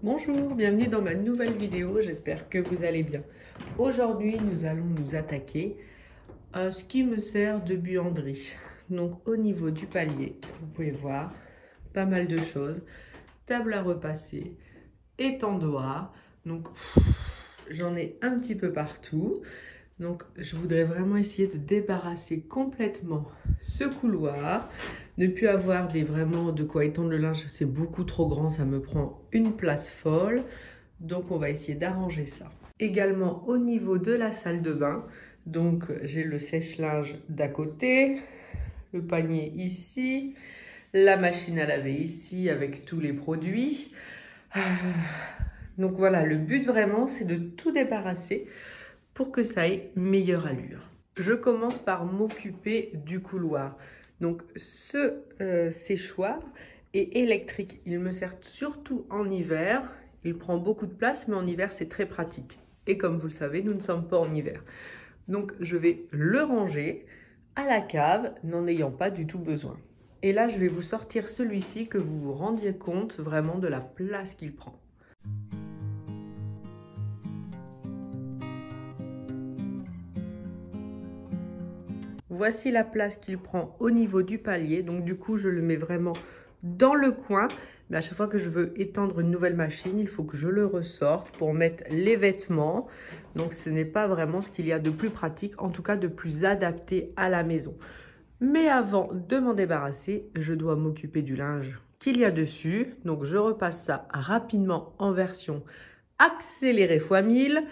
Bonjour, bienvenue dans ma nouvelle vidéo, j'espère que vous allez bien. Aujourd'hui, nous allons nous attaquer à ce qui me sert de buanderie. Donc au niveau du palier, vous pouvez voir pas mal de choses. Table à repasser, étendoir, donc j'en ai un petit peu partout. Donc je voudrais vraiment essayer de débarrasser complètement ce couloir. Ne plus avoir vraiment de quoi étendre le linge, c'est beaucoup trop grand, ça me prend une place folle. Donc on va essayer d'arranger ça. Également au niveau de la salle de bain, donc j'ai le sèche-linge d'à côté, le panier ici, la machine à laver ici avec tous les produits. Donc voilà, le but vraiment c'est de tout débarrasser pour que ça ait meilleure allure. Je commence par m'occuper du couloir. Donc ce séchoir est électrique. Il me sert surtout en hiver. Il prend beaucoup de place, mais en hiver, c'est très pratique. Et comme vous le savez, nous ne sommes pas en hiver. Donc je vais le ranger à la cave, n'en ayant pas du tout besoin. Et là, je vais vous sortir celui-ci, que vous vous rendiez compte vraiment de la place qu'il prend. Voici la place qu'il prend au niveau du palier. Donc du coup, je le mets vraiment dans le coin. Mais à chaque fois que je veux étendre une nouvelle machine, il faut que je le ressorte pour mettre les vêtements. Donc ce n'est pas vraiment ce qu'il y a de plus pratique, en tout cas de plus adapté à la maison. Mais avant de m'en débarrasser, je dois m'occuper du linge qu'il y a dessus. Donc je repasse ça rapidement en version accélérée x 1000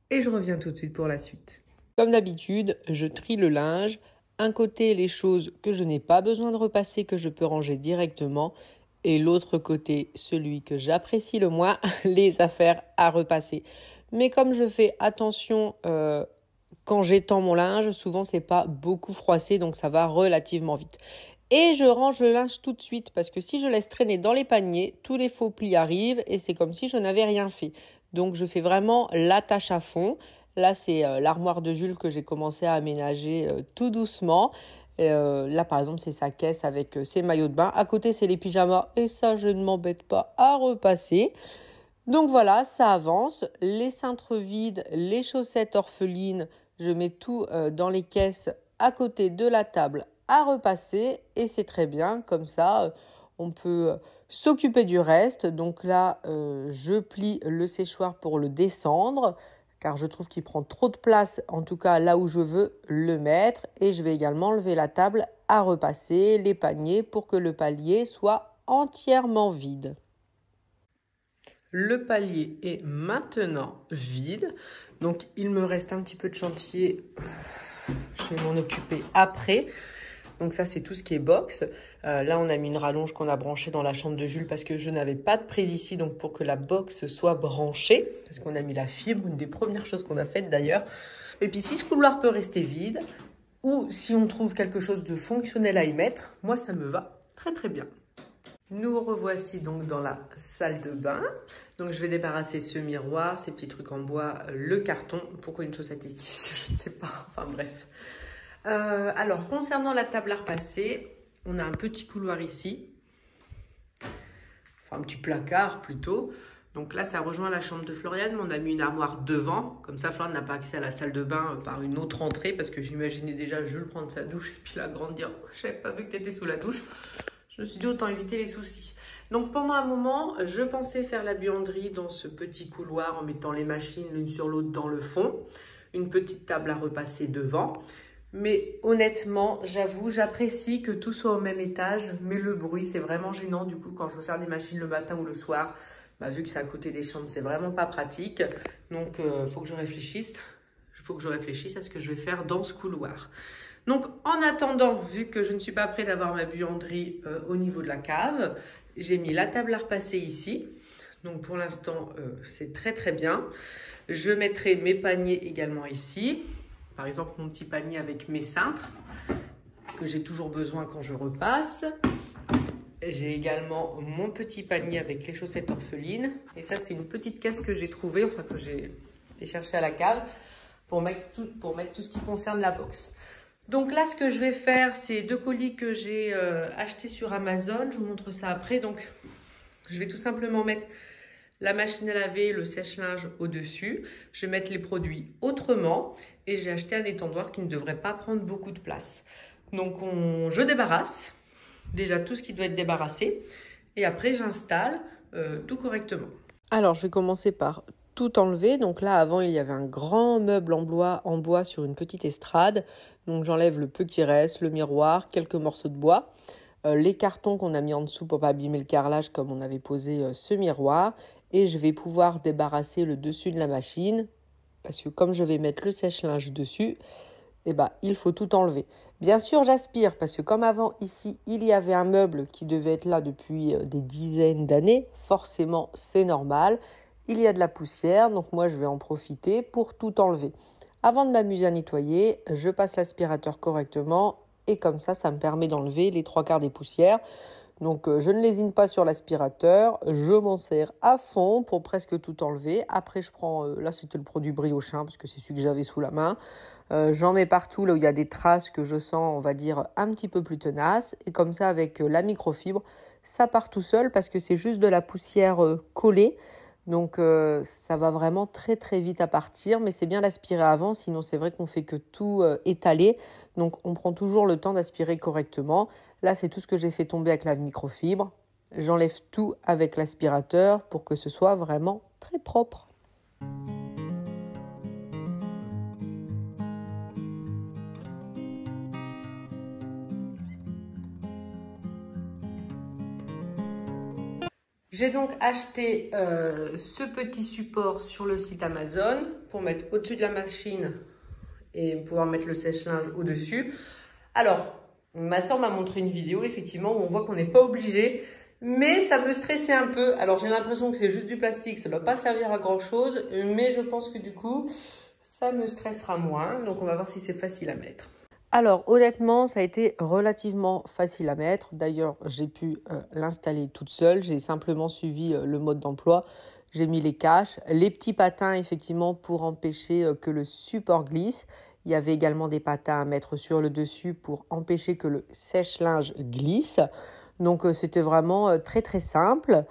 et je reviens tout de suite pour la suite. Comme d'habitude, je trie le linge. Un côté, les choses que je n'ai pas besoin de repasser, que je peux ranger directement. Et l'autre côté, celui que j'apprécie le moins, les affaires à repasser. Mais comme je fais attention quand j'étends mon linge, souvent c'est pas beaucoup froissé, donc ça va relativement vite. Et je range le linge tout de suite, parce que si je laisse traîner dans les paniers, tous les faux plis arrivent et c'est comme si je n'avais rien fait. Donc je fais vraiment la tâche à fond. Là, c'est l'armoire de Jules que j'ai commencé à aménager tout doucement. Là, par exemple, c'est sa caisse avec ses maillots de bain. À côté, c'est les pyjamas. Et ça, je ne m'embête pas à repasser. Donc voilà, ça avance. Les cintres vides, les chaussettes orphelines, je mets tout dans les caisses à côté de la table à repasser. Et c'est très bien. Comme ça, on peut s'occuper du reste. Donc là, je plie le séchoir pour le descendre, car je trouve qu'il prend trop de place, en tout cas là où je veux le mettre. Et je vais également lever la table à repasser, les paniers, pour que le palier soit entièrement vide. Le palier est maintenant vide, donc il me reste un petit peu de chantier, je vais m'en occuper après. Donc ça, c'est tout ce qui est box. Là, on a mis une rallonge qu'on a branchée dans la chambre de Jules parce que je n'avais pas de prise ici, donc pour que la box soit branchée, parce qu'on a mis la fibre, une des premières choses qu'on a faites d'ailleurs. Et puis si ce couloir peut rester vide, ou si on trouve quelque chose de fonctionnel à y mettre, moi ça me va très très bien. Nous revoici donc dans la salle de bain. Donc je vais débarrasser ce miroir, ces petits trucs en bois, le carton. Pourquoi une chaussette est ici, je ne sais pas, enfin bref. Alors, concernant la table à repasser, on a un petit couloir ici. Enfin, un petit placard plutôt. Donc là, ça rejoint la chambre de Floriane, mais on a mis une armoire devant. Comme ça, Floriane n'a pas accès à la salle de bain par une autre entrée, parce que j'imaginais déjà Jules prendre sa douche et puis la grande dire « Je n'avais pas vu que tu étais sous la douche ». Je me suis dit autant éviter les soucis. Donc pendant un moment, je pensais faire la buanderie dans ce petit couloir en mettant les machines l'une sur l'autre dans le fond. Une petite table à repasser devant. Mais honnêtement, j'avoue, j'apprécie que tout soit au même étage, mais le bruit, c'est vraiment gênant. Du coup, quand je sers des machines le matin ou le soir, vu que c'est à côté des chambres, c'est vraiment pas pratique. Donc, faut que je réfléchisse. Il faut que je réfléchisse à ce que je vais faire dans ce couloir. Donc, en attendant, vu que je ne suis pas prête d'avoir ma buanderie au niveau de la cave, j'ai mis la table à repasser ici. Donc, pour l'instant, c'est très très bien. Je mettrai mes paniers également ici. Par exemple, mon petit panier avec mes cintres, que j'ai toujours besoin quand je repasse. J'ai également mon petit panier avec les chaussettes orphelines. Et ça, c'est une petite caisse que j'ai trouvée, enfin que j'ai été chercher à la cave, pour mettre tout ce qui concerne la box. Donc là, ce que je vais faire, c'est 2 colis que j'ai achetés sur Amazon. Je vous montre ça après. Donc, je vais tout simplement mettre la machine à laver, le sèche-linge au-dessus. Je vais mettre les produits autrement et j'ai acheté un étendoir qui ne devrait pas prendre beaucoup de place. Donc je débarrasse déjà tout ce qui doit être débarrassé et après j'installe tout correctement. Alors je vais commencer par tout enlever. Donc là avant il y avait un grand meuble en bois sur une petite estrade. Donc j'enlève le peu qui reste, le miroir, quelques morceaux de bois. Les cartons qu'on a mis en dessous pour pas abîmer le carrelage comme on avait posé ce miroir. Et je vais pouvoir débarrasser le dessus de la machine parce que comme je vais mettre le sèche-linge dessus, il faut tout enlever. Bien sûr, j'aspire parce que comme avant ici, il y avait un meuble qui devait être là depuis des dizaines d'années. Forcément, c'est normal. Il y a de la poussière, donc moi je vais en profiter pour tout enlever. Avant de m'amuser à nettoyer, je passe l'aspirateur correctement et comme ça me permet d'enlever les 3/4 des poussières. Donc je ne lésine pas sur l'aspirateur, je m'en sers à fond pour presque tout enlever. Après je prends, là c'était le produit Briochin parce que c'est celui que j'avais sous la main. J'en mets partout là où il y a des traces que je sens, on va dire, un petit peu plus tenaces. Et comme ça avec la microfibre, ça part tout seul parce que c'est juste de la poussière collée. Donc ça va vraiment très très vite à partir, mais c'est bien d'aspirer avant, sinon c'est vrai qu'on fait que tout étaler. Donc on prend toujours le temps d'aspirer correctement. Là c'est tout ce que j'ai fait tomber avec la microfibre. J'enlève tout avec l'aspirateur pour que ce soit vraiment très propre. J'ai donc acheté ce petit support sur le site Amazon pour mettre au-dessus de la machine et pouvoir mettre le sèche-linge au-dessus. Alors, ma soeur m'a montré une vidéo effectivement où on voit qu'on n'est pas obligé, mais ça me stressait un peu. Alors j'ai l'impression que c'est juste du plastique, ça ne doit pas servir à grand chose, mais je pense que du coup, ça me stressera moins. Donc on va voir si c'est facile à mettre. Alors honnêtement, ça a été relativement facile à mettre. D'ailleurs, j'ai pu l'installer toute seule. J'ai simplement suivi le mode d'emploi. J'ai mis les caches, les petits patins effectivement pour empêcher que le support glisse. Il y avait également des patins à mettre sur le dessus pour empêcher que le sèche-linge glisse. Donc c'était vraiment très très simple.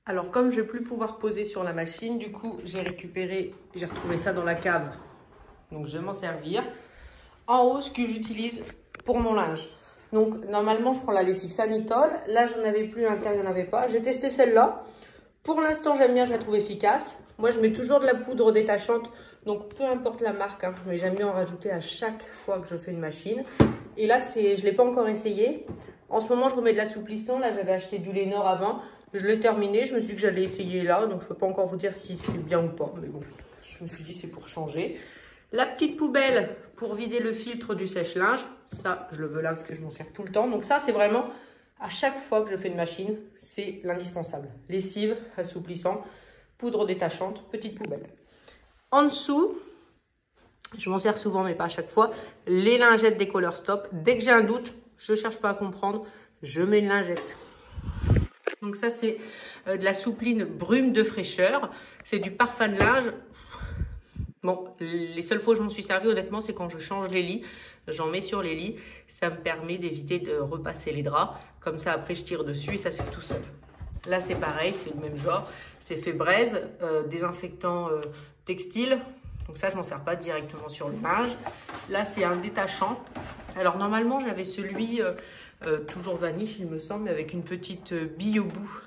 Alors, comme je ne vais plus pouvoir poser sur la machine, du coup, j'ai retrouvé ça dans la cave. Donc, je vais m'en servir. En haut, ce que j'utilise pour mon linge. Donc, normalement, je prends la lessive Sanitol. Là, je n'en avais plus, à l'intérieur, il n'y en avait pas. J'ai testé celle-là. Pour l'instant, j'aime bien, je la trouve efficace. Moi, je mets toujours de la poudre détachante. Donc, peu importe la marque, hein, mais j'aime bien en rajouter à chaque fois que je fais une machine. Et là, je ne l'ai pas encore essayé. En ce moment, je remets de l'assouplissant. Là, j'avais acheté du Lénor avant. Je l'ai terminé, je me suis dit que j'allais essayer là, donc je ne peux pas encore vous dire si c'est bien ou pas, mais bon, je me suis dit c'est pour changer. La petite poubelle pour vider le filtre du sèche-linge, ça je le veux là parce que je m'en sers tout le temps. Donc ça c'est vraiment, à chaque fois que je fais une machine, c'est l'indispensable. Lessive, assouplissant, poudre détachante, petite poubelle. En dessous, je m'en sers souvent mais pas à chaque fois, les lingettes des Color Stop. Dès que j'ai un doute, je ne cherche pas à comprendre, je mets une lingette. Donc ça, c'est de la soupline brume de fraîcheur. C'est du parfum de linge. Bon, les seules fois où je m'en suis servi, honnêtement, c'est quand je change les lits. J'en mets sur les lits. Ça me permet d'éviter de repasser les draps. Comme ça, après, je tire dessus et ça se fait tout seul. Là, c'est pareil, c'est le même genre. C'est fait braise, désinfectant textile. Donc ça, je ne m'en sers pas directement sur le linge. Là, c'est un détachant. Alors, normalement, j'avais celui... toujours vanille il me semble, mais avec une petite bille au bout.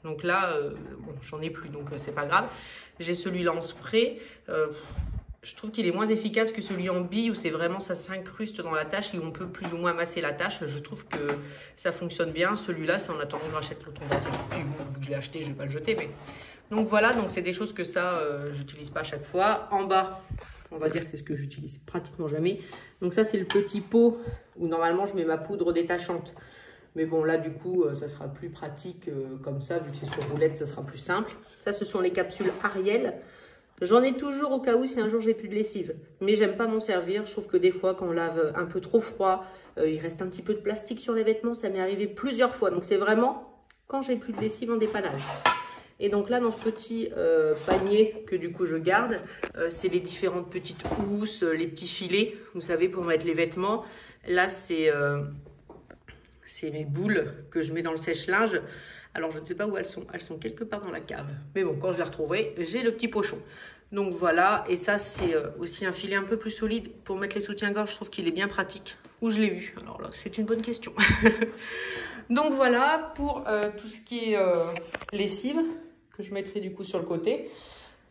Donc là, bon, j'en ai plus, donc c'est pas grave. J'ai celui-là en spray. Je trouve qu'il est moins efficace que celui en bille où c'est vraiment ça s'incruste dans la tâche et où on peut plus ou moins masser la tâche. Je trouve que ça fonctionne bien. Celui-là, c'est en attendant que je rachète l'autre. On va dire, puis bon, vu que je l'ai acheté, je vais pas le jeter. Mais... Donc voilà, donc c'est des choses que ça, j'utilise pas à chaque fois. En bas, on va dire que c'est ce que j'utilise pratiquement jamais. Donc ça, c'est le petit pot où normalement je mets ma poudre détachante. Mais bon, là, du coup, ça sera plus pratique comme ça. Vu que c'est sur roulette, ça sera plus simple. Ça, ce sont les capsules Ariel. J'en ai toujours au cas où si un jour j'ai plus de lessive. Mais j'aime pas m'en servir. Je trouve que des fois, quand on lave un peu trop froid, il reste un petit peu de plastique sur les vêtements. Ça m'est arrivé plusieurs fois. Donc c'est vraiment quand j'ai plus de lessive en dépannage. Et donc là, dans ce petit panier que du coup je garde, c'est les différentes petites housses, les petits filets, vous savez, pour mettre les vêtements. Là, c'est c'est mes boules que je mets dans le sèche-linge. Alors, je ne sais pas où elles sont. Elles sont quelque part dans la cave. Mais bon, quand je les retrouverai, j'ai le petit pochon. Donc voilà, et ça, c'est aussi un filet un peu plus solide pour mettre les soutiens-gorge. Je trouve qu'il est bien pratique. Où je l'ai eu? Alors là, c'est une bonne question. Donc voilà, pour tout ce qui est lessive, que je mettrai du coup sur le côté.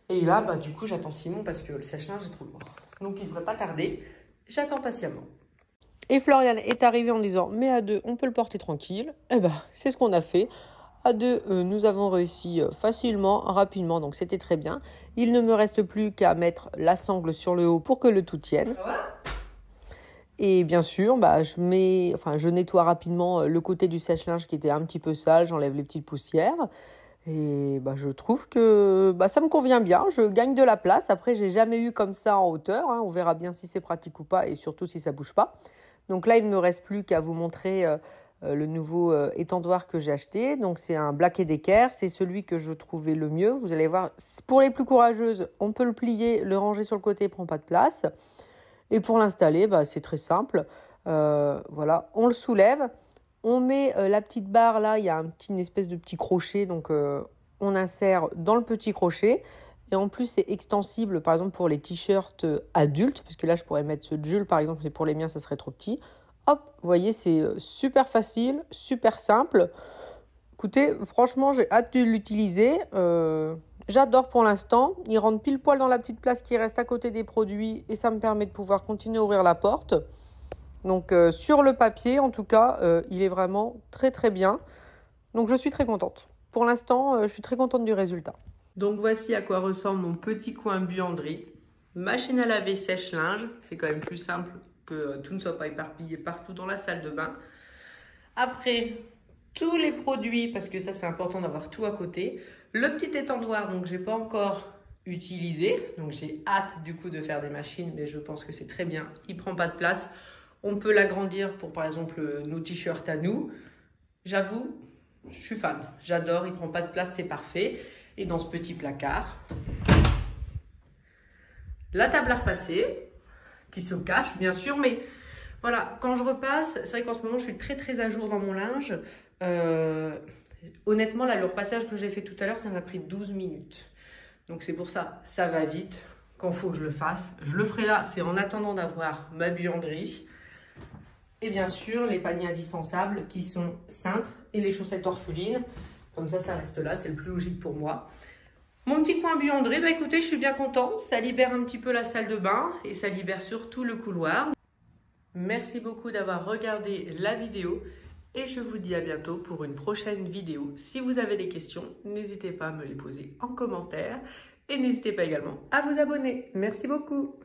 Et là, bah, du coup, j'attends Simon parce que le sèche-linge est trop lourd. Donc, il ne devrait pas tarder. J'attends patiemment. Et Florian est arrivé en disant, mais à deux, on peut le porter tranquille. Eh ben, c'est ce qu'on a fait. À deux, nous avons réussi facilement, rapidement, donc c'était très bien. Il ne me reste plus qu'à mettre la sangle sur le haut pour que le tout tienne. Et bien sûr, bah, je nettoie rapidement le côté du sèche-linge qui était un petit peu sale, j'enlève les petites poussières. Et bah, je trouve que bah, ça me convient bien, je gagne de la place. Après, j'ai jamais eu comme ça en hauteur, hein. On verra bien si c'est pratique ou pas et surtout si ça bouge pas. Donc là, il ne me reste plus qu'à vous montrer le nouveau étendoir que j'ai acheté. Donc c'est un Black & Decker, c'est celui que je trouvais le mieux. Vous allez voir, pour les plus courageuses, on peut le plier, le ranger sur le côté, il prend pas de place. Et pour l'installer, bah, c'est très simple. Voilà, on le soulève. On met la petite barre là, il y a une espèce de petit crochet, donc on insère dans le petit crochet. Et en plus, c'est extensible, par exemple, pour les t-shirts adultes, parce que là, je pourrais mettre ce Jules, par exemple, mais pour les miens, ça serait trop petit. Hop, vous voyez, c'est super facile, super simple. Écoutez, franchement, j'ai hâte de l'utiliser. J'adore pour l'instant. Il rentre pile poil dans la petite place qui reste à côté des produits et ça me permet de pouvoir continuer à ouvrir la porte. Donc, sur le papier, en tout cas, il est vraiment très, très bien. Donc, je suis très contente. Pour l'instant, je suis très contente du résultat. Donc, voici à quoi ressemble mon petit coin buanderie. Machine à laver sèche-linge. C'est quand même plus simple que tout ne soit pas éparpillé partout dans la salle de bain. Après, tous les produits, parce que ça, c'est important d'avoir tout à côté. Le petit étendoir, donc, j'ai pas encore utilisé. Donc, j'ai hâte, du coup, de faire des machines, mais je pense que c'est très bien. Il prend pas de place. On peut l'agrandir pour, par exemple, nos t-shirts à nous. J'avoue, je suis fan. J'adore, il ne prend pas de place, c'est parfait. Et dans ce petit placard, la table à repasser, qui se cache, bien sûr. Mais voilà, quand je repasse, c'est vrai qu'en ce moment, je suis très, très à jour dans mon linge. Honnêtement, là, le repassage que j'ai fait tout à l'heure, ça m'a pris 12 minutes. Donc, c'est pour ça, ça va vite. Quand il faut que je le fasse, je le ferai là. C'est en attendant d'avoir ma buanderie. Et bien sûr, les paniers indispensables qui sont cintres et les chaussettes orphelines. Comme ça reste là, c'est le plus logique pour moi. Mon petit coin buanderie, bah écoutez, je suis bien contente. Ça libère un petit peu la salle de bain et ça libère surtout le couloir. Merci beaucoup d'avoir regardé la vidéo et je vous dis à bientôt pour une prochaine vidéo. Si vous avez des questions, n'hésitez pas à me les poser en commentaire et n'hésitez pas également à vous abonner. Merci beaucoup.